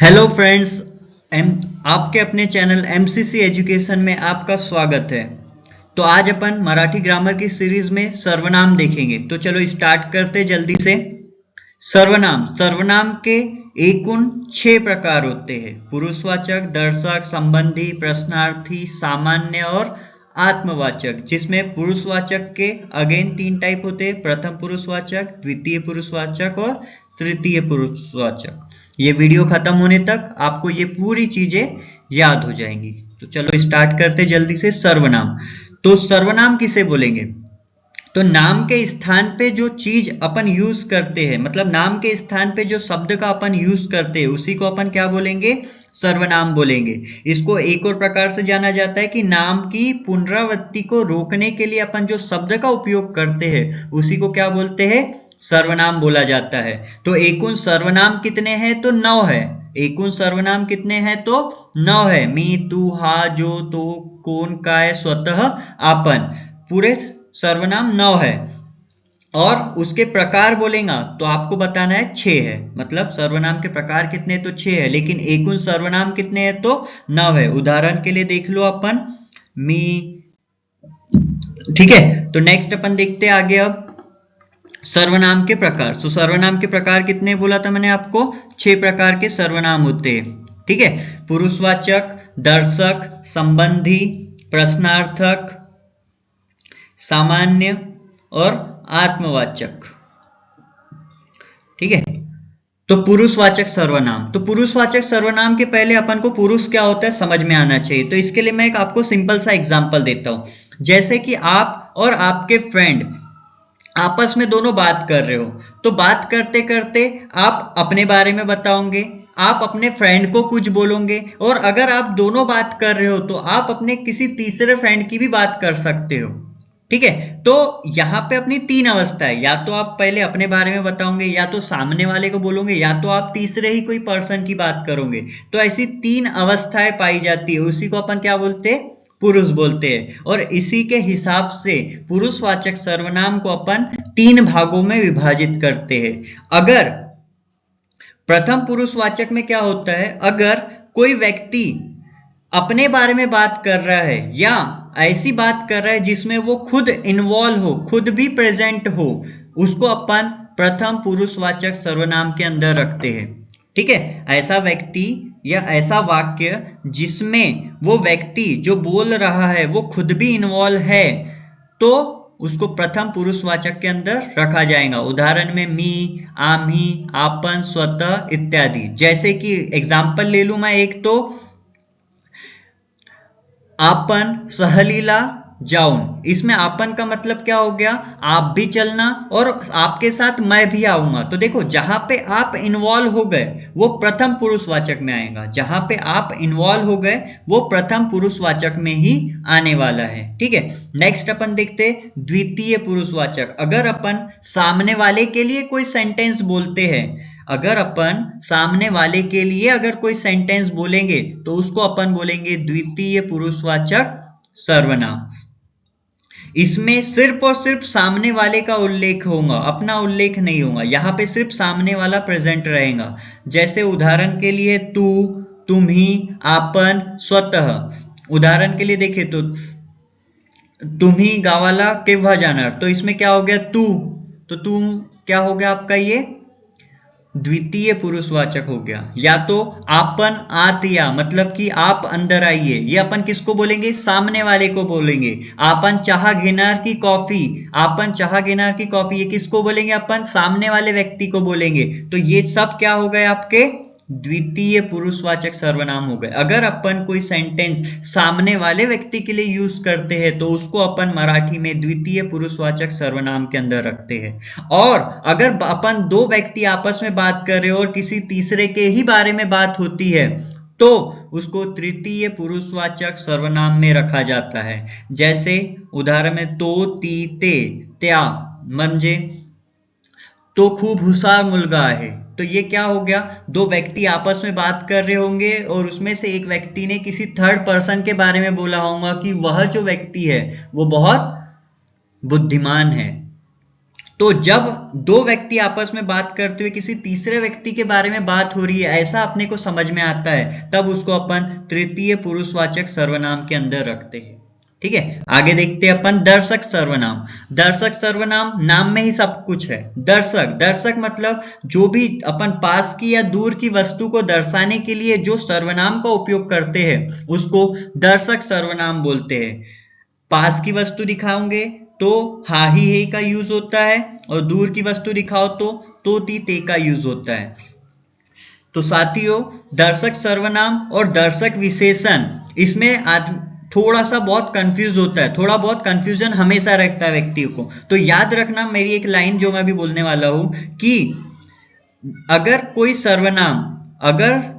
Hello friends, आपके अपने channel MCC education में आपका स्वागत है। तो आज अपन मराठी ग्रामर की सीरीज में सर्वनाम देखेंगे। तो चलो स्टार्ट करते जल्दी से। सर्वनाम सर्वनाम के एकूण 6 प्रकार होते हैं: पुरुषवाचक, दर्शक, संबंधी, प्रश्नार्थी, सामान्य और आत्मवाचक। जिसमें पुरुषवाचक के अगेन 3 टाइप होते हैं: प्रथम पुरुषवाचक, द्वितीय पुरुषवाचक और तृतीय पुरुषवाचक। ये वीडियो खत्म होने तक आपको ये पूरी चीजें याद हो जाएंगी। तो चलो स्टार्ट करते जल्दी से। सर्वनाम, तो सर्वनाम किसे बोलेंगे? तो नाम के स्थान पे जो चीज अपन यूज करते हैं, मतलब नाम के स्थान पे जो शब्द का अपन यूज करते हैं, उसी को अपन क्या बोलेंगे? सर्वनाम बोलेंगे। इसको एक और प्रकार से जाना जाता है कि नाम की पुनरावृत्ति को रोकने के लिए अपन जो शब्द का उपयोग करते हैं, उसी को क्या बोलते हैं? सर्वनाम बोला जाता है। तो एकूण सर्वनाम कितने हैं? तो 9 है। एकूण सर्वनाम कितने हैं? तो 9 है। मी, तू, हा, जो, तो, कौन, काय, स्वतः, आपन, पूरे सर्वनाम 9 है। और उसके प्रकार बोलेगा तो आपको बताना है 6 है। मतलब सर्वनाम के प्रकार कितने? तो 6 है। लेकिन एकूण सर्वनाम कितने हैं? तो 9 है। उदाहरण के लिए देख लो अपन, मी। ठीक है, तो नेक्स्ट अपन देखते हैं आगे अब सर्वनाम के प्रकार। तो सर्वनाम के प्रकार कितने बोला था मैंने आपको? 6 प्रकार के सर्वनाम होते हैं। ठीक है, पुरुषवाचक, दर्शक, संबंधी, प्रश्नार्थक, सामान्य और आत्मवाचक। ठीक है, तो पुरुषवाचक सर्वनाम। तो पुरुषवाचक सर्वनाम के पहले अपन को पुरुष क्या होता है समझ में आना चाहिए। तो इसके लिए मैं एक आपको सिंपल सा एग्जांपल देता हूं। जैसे कि आप और आपके फ्रेंड आपस में दोनों बात कर रहे हो, तो बात करते करते आप अपने बारे में बताओगे, आप अपने फ्रेंड को कुछ बोलोगे, और अगर आप दोनों बात कर रहे हो तो आप अपने किसी तीसरे फ्रेंड की भी बात कर सकते हो। ठीक है, तो यहाँ पे अपनी 3 अवस्था है। या तो आप पहले अपने बारे में बताओगे, या तो सामने वाले को बोलोगे, या तो आप तीसरे ही कोई पर्सन की बात करोगे। तो ऐसी 3 अवस्थाएं पाई जाती है, उसी को अपन क्या बोलते हैं? पुरुष बोलते हैं। और इसी के हिसाब से पुरुषवाचक सर्वनाम को अपन 3 भागों में विभाजित करते हैं। अगर प्रथम पुरुषवाचक में क्या होता है? अगर कोई व्यक्ति अपने बारे में बात कर रहा है या ऐसी बात कर रहा है जिसमें वो खुद इन्वॉल्व हो, खुद भी प्रेजेंट हो, उसको अपन प्रथम पुरुषवाचक सर्वनाम के अंदर रखते हैं। ठीक है, ऐसा व्यक्ति या ऐसा वाक्य जिसमें वो व्यक्ति जो बोल रहा है वो खुद भी इन्वॉल्व है, तो उसको प्रथम पुरुषवाचक के अंदर रखा जाएगा। उदाहरण में मी, आम्ही, आपन, स्वतः इत्यादि। जैसे कि एग्जाम्पल ले लूं मैं एक, तो आपन सहलीला जाऊन, इसमें आपन का मतलब क्या हो गया? आप भी चलना और आपके साथ मैं भी आऊंगा। तो देखो, जहां पे आप इन्वॉल्व हो गए वो प्रथम पुरुषवाचक में आएगा। जहां पे आप इन्वॉल्व हो गए वो प्रथम पुरुषवाचक में ही आने वाला है। ठीक है, नेक्स्ट अपन देखते हैं द्वितीय पुरुषवाचक। अगर अपन सामने वाले के लिए कोई सेंटेंस बोलते हैं, अगर अपन सामने वाले के लिए अगर कोई सेंटेंस बोलेंगे तो उसको अपन बोलेंगे द्वितीय पुरुषवाचक सर्वनाम। इसमें सिर्फ और सिर्फ सामने वाले का उल्लेख होगा, अपना उल्लेख नहीं होगा। यहां पे सिर्फ सामने वाला प्रेजेंट रहेगा। जैसे उदाहरण के लिए तू, तुम्ही, आपन, स्वतः। उदाहरण के लिए देखें तो तुम्ही गावाला केव्हा जाणार, तो इसमें क्या हो गया? तू। तो तू क्या हो गया आपका? ये द्वितीय पुरुषवाचक हो गया। या तो आपन आत या, मतलब कि आप अंदर आइए, ये अपन किसको बोलेंगे? सामने वाले को बोलेंगे। आपन चहा घेणार की कॉफी, आपन चहा घेणार की कॉफी, ये किसको बोलेंगे? अपन सामने वाले व्यक्ति को बोलेंगे। तो ये सब क्या हो गए? आपके द्वितीय पुरुषवाचक सर्वनाम हो गए। अगर अपन कोई सेंटेंस सामने वाले व्यक्ति के लिए यूज करते हैं तो उसको अपन मराठी में द्वितीय पुरुषवाचक सर्वनाम के अंदर रखते हैं। और अगर अपन 2 व्यक्ति आपस में बात कर रहे हो और किसी तीसरे के ही बारे में बात होती है तो उसको तृतीय पुरुषवाचक सर्वनाम में रखा जाता है। जैसे उदाहरण में तो, ती, ते, त्या, म्हणजे तो खूब हुशार मुलगा आहे। तो ये क्या हो गया? 2 व्यक्ति आपस में बात कर रहे होंगे और उसमें से एक व्यक्ति ने किसी थर्ड पर्सन के बारे में बोला होगा कि वह जो व्यक्ति है वो बहुत बुद्धिमान है। तो जब दो व्यक्ति आपस में बात करते हुए किसी तीसरे व्यक्ति के बारे में बात हो रही है, ऐसा अपने को समझ में आता है, तब उसको अपन तृतीय पुरुषवाचक सर्वनाम के अंदर रखते हैं। ठीक है, आगे देखते हैं अपन दर्शक सर्वनाम। दर्शक सर्वनाम नाम में ही सब कुछ है। दर्शक, दर्शक मतलब जो भी अपन पास की या दूर की वस्तु को दर्शाने के लिए जो सर्वनाम का उपयोग करते हैं उसको दर्शक सर्वनाम बोलते हैं। पास की वस्तु दिखाओगे तो हा ही हे का यूज होता है, और दूर की वस्तु दिखाओ तो ती ते का यूज होता है। तो साथियों, दर्शक सर्वनाम और दर्शक विशेषण, इसमें थोड़ा सा बहुत कंफ्यूज होता है, थोड़ा बहुत कंफ्यूजन हमेशा रहता है व्यक्ति को। तो याद रखना मेरी एक लाइन जो मैं भी बोलने वाला हूं कि अगर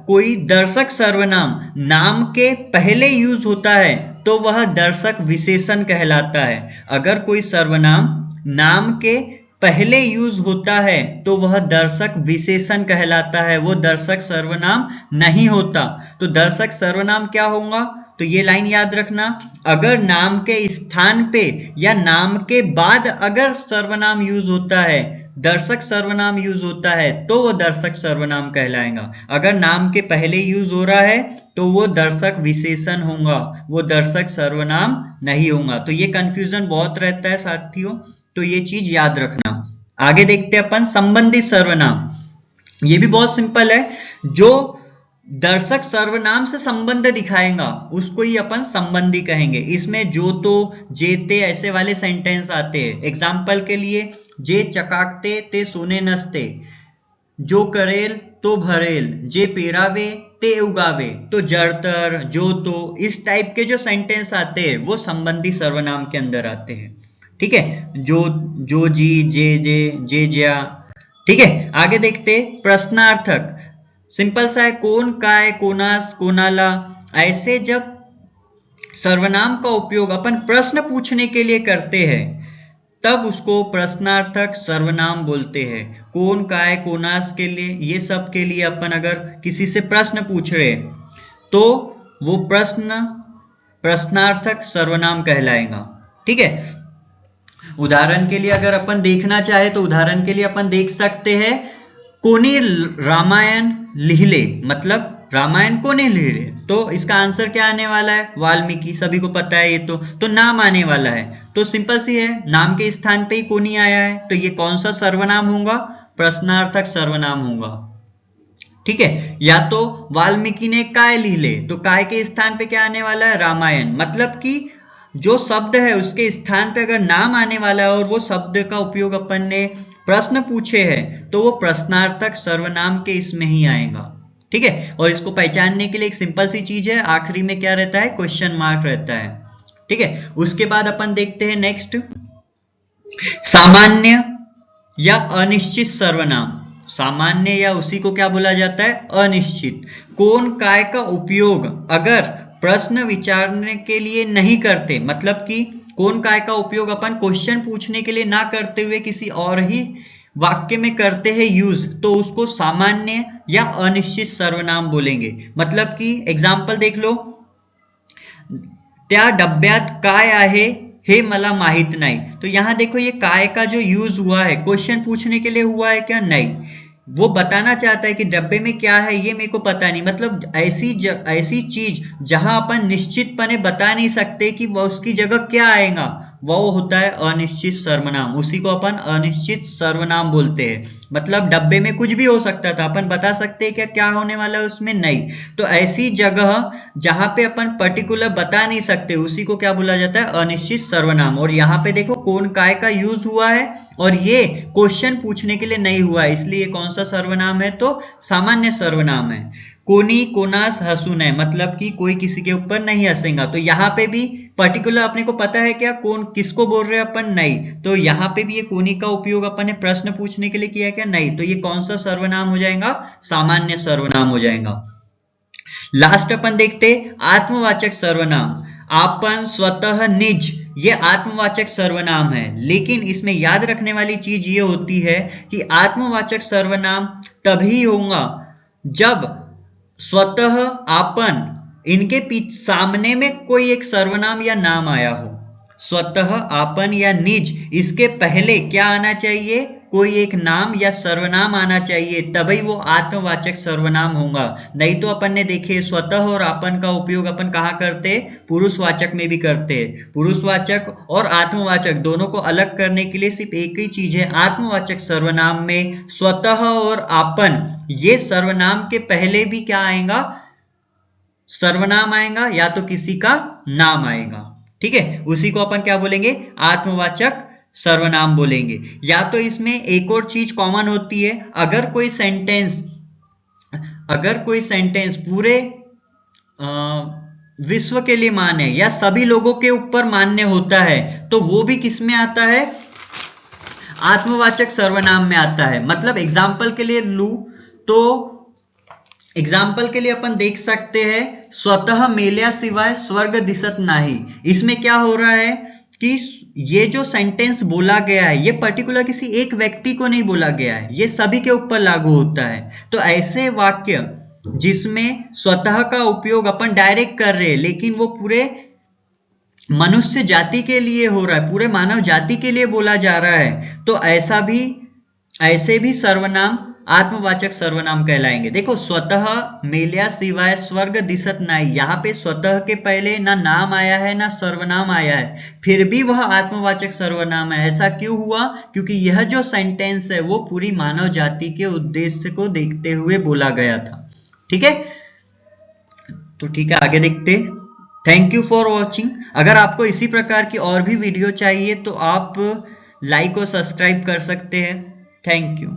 कोई दर्शक सर्वनाम नाम के पहले यूज होता है तो वह दर्शक विशेषण कहलाता है। अगर कोई सर्वनाम नाम के पहले यूज होता है तो वह दर्शक विशेषण कहलाता है, वो दर्शक सर्वनाम नहीं होता। तो दर्शक सर्वनाम क्या होगा, तो ये लाइन याद रखना, अगर नाम के स्थान पे या नाम के बाद अगर सर्वनाम यूज होता है, दर्शक सर्वनाम यूज होता है, तो वो दर्शक सर्वनाम कहलाएगा। अगर नाम के पहले यूज हो रहा है तो वो दर्शक विशेषण होगा, वो दर्शक सर्वनाम नहीं होगा। तो ये कंफ्यूजन बहुत रहता है साथियों, तो ये चीज याद रखना। आगे देखते हैं अपन संबंधी सर्वनाम। ये भी बहुत सिंपल है, जो दर्शक सर्वनाम से संबंध दिखाएगा उसको ही अपन संबंधी कहेंगे। इसमें जो तो जेते ऐसे वाले सेंटेंस आते हैं। एग्जाम्पल के लिए, जे चकाकते ते सोने नसते, जो करेल तो भरेल, जे पेरावे ते उगावे। तो जड़तर, जो तो, इस टाइप के जो सेंटेंस आते हैं वो संबंधी सर्वनाम के अंदर आते हैं। ठीक है, जो जी, जे ज्या। ठीक है, आगे देखते प्रश्नार्थक। सिंपल सा है, कौन, काय, कोनास, कोनाला। ऐसे जब सर्वनाम का उपयोग अपन प्रश्न पूछने के लिए करते हैं तब उसको प्रश्नार्थक सर्वनाम बोलते हैं। कौन, काय, कोनास के लिए, ये सब के लिए अपन अगर किसी से प्रश्न पूछ रहे तो वो प्रश्नार्थक सर्वनाम कहलाएगा। ठीक है, उदाहरण के लिए अगर अपन देखना चाहे तो उदाहरण के लिए अपन देख सकते हैं, कोनी रामायण लिहिले, मतलब रामायण कोने लिहिले। तो इसका आंसर क्या आने वाला है, वाल्मीकि, सभी को पता है ये तो नाम आने वाला है। तो सिंपल सी है, नाम के स्थान पे ही कोनी आया है, तो ये कौन सा सर्वनाम होगा, प्रश्नार्थक सर्वनाम होगा। ठीक है, या तो वाल्मीकि ने काय लिहिले, तो काय के स्थान पे क्या आने वाला है, रामायण। मतलब कि जो शब्द है उसके स्थान पे अगर नाम आने वाला है और वो शब्द का उपयोग अपन ने प्रश्न पूछे हैं तो वो प्रश्नार्थक सर्वनाम के इसमें ही आएगा। ठीक है, और इसको पहचानने के लिए एक सिंपल सी चीज है, आखिरी में क्या रहता है, क्वेश्चन मार्क रहता है। ठीक है, उसके बाद अपन देखते हैं नेक्स्ट, सामान्य या अनिश्चित सर्वनाम। सामान्य या उसी को क्या बोला जाता है, अनिश्चित। कौन, काय का उपयोग अगर प्रश्न विचारने के लिए नहीं करते, मतलब कि कौन, काय का उपयोग अपन क्वेश्चन पूछने के लिए ना करते हुए किसी और ही वाक्य में करते हैं यूज, तो उसको सामान्य या अनिश्चित सर्वनाम बोलेंगे। मतलब कि एग्जाम्पल देख लो, त्या डब्यात काय आहे हे मला माहित नाही। तो यहां देखो ये काय का जो यूज हुआ है क्वेश्चन पूछने के लिए हुआ है क्या, नहीं, वो बताना चाहता है कि डब्बे में क्या है ये मेरे को पता नहीं। मतलब ऐसी चीज जहां अपन निश्चितपने बता नहीं सकते कि वह उसकी जगह क्या आएगा, वो होता है अनिश्चित सर्वनाम। उसी को अपन अनिश्चित सर्वनाम बोलते हैं। मतलब डब्बे में कुछ भी हो सकता था, अपन बता सकते हैं क्या होने वाला है उसमें, नहीं। तो ऐसी जगह जहां पे अपन पर्टिकुलर बता नहीं सकते उसी को क्या बोला जाता है, अनिश्चित सर्वनाम। और यहाँ पे देखो कौन, काय का यूज हुआ है और ये क्वेश्चन पूछने के लिए नहीं हुआ है, इसलिए कौन सा सर्वनाम है, तो सामान्य सर्वनाम है। कोनी, कोनास, हंसू नहीं, मतलब कि कोई किसी के ऊपर नहीं हंसेगा। तो यहाँ पे भी पर्टिकुलर अपने को पता है क्या, कौन किसको बोल रहे हैं अपन, नहीं। तो यहाँ पे भी ये कोनी का उपयोग अपन ने प्रश्न पूछने के लिए किया क्या, नहीं। तो ये कौन सा सर्वनाम हो जाएगा, सामान्य सर्वनाम हो जाएगा। लास्ट अपन देखते आत्मवाचक सर्वनाम। आपन, स्वतः, निज, ये आत्मवाचक सर्वनाम है। लेकिन इसमें याद रखने वाली चीज ये होती है कि आत्मवाचक सर्वनाम तभी होगा जब स्वतः, आपन, इनके सामने में कोई एक सर्वनाम या नाम आया हो। स्वतः, आपन या निज, इसके पहले क्या आना चाहिए? कोई एक नाम या सर्वनाम आना चाहिए, तभी वो आत्मवाचक सर्वनाम होगा। नहीं तो अपन ने देखे स्वतः और आपन का उपयोग अपन कहाँ करते? पुरुषवाचक में भी करते हैं। पुरुषवाचक और आत्मवाचक दोनों को अलग करने के लिए सिर्फ एक ही चीज है, आत्मवाचक सर्वनाम में स्वतः और आपन, ये सर्वनाम के पहले भी क्या आएगा? सर्वनाम आएगा या तो किसी का नाम आएगा। ठीक है, उसी को अपन क्या बोलेंगे? आत्मवाचक सर्वनाम बोलेंगे। या तो इसमें एक और चीज कॉमन होती है, अगर कोई सेंटेंस पूरे विश्व के लिए मान्य या सभी लोगों के ऊपर मान्य होता है तो वो भी किस में आता है? आत्मवाचक सर्वनाम में आता है। मतलब एग्जाम्पल के लिए लू तो एग्जाम्पल के लिए अपन देख सकते हैं, स्वतः मेल्या शिवाय स्वर्ग दिसत नाही। इसमें क्या हो रहा है कि ये जो सेंटेंस बोला गया है ये पर्टिकुलर किसी एक व्यक्ति को नहीं बोला गया है, ये सभी के ऊपर लागू होता है। तो ऐसे वाक्य जिसमें स्वतः का उपयोग अपन डायरेक्ट कर रहे हैं लेकिन वो पूरे मनुष्य जाति के लिए हो रहा है, पूरे मानव जाति के लिए बोला जा रहा है, तो ऐसे भी सर्वनाम आत्मवाचक सर्वनाम कहलाएंगे। देखो, स्वतः मेल्या शिवाय स्वर्ग दिसत नाही, यहाँ पे स्वतः के पहले ना नाम आया है ना सर्वनाम आया है, फिर भी वह आत्मवाचक सर्वनाम है। ऐसा क्यों हुआ? क्योंकि यह जो सेंटेंस है वो पूरी मानव जाति के उद्देश्य को देखते हुए बोला गया था। ठीक है, तो ठीक है, आगे देखते। Thank you for watching. अगर आपको इसी प्रकार की और भी वीडियो चाहिए तो आप लाइक और सब्सक्राइब कर सकते हैं। Thank you.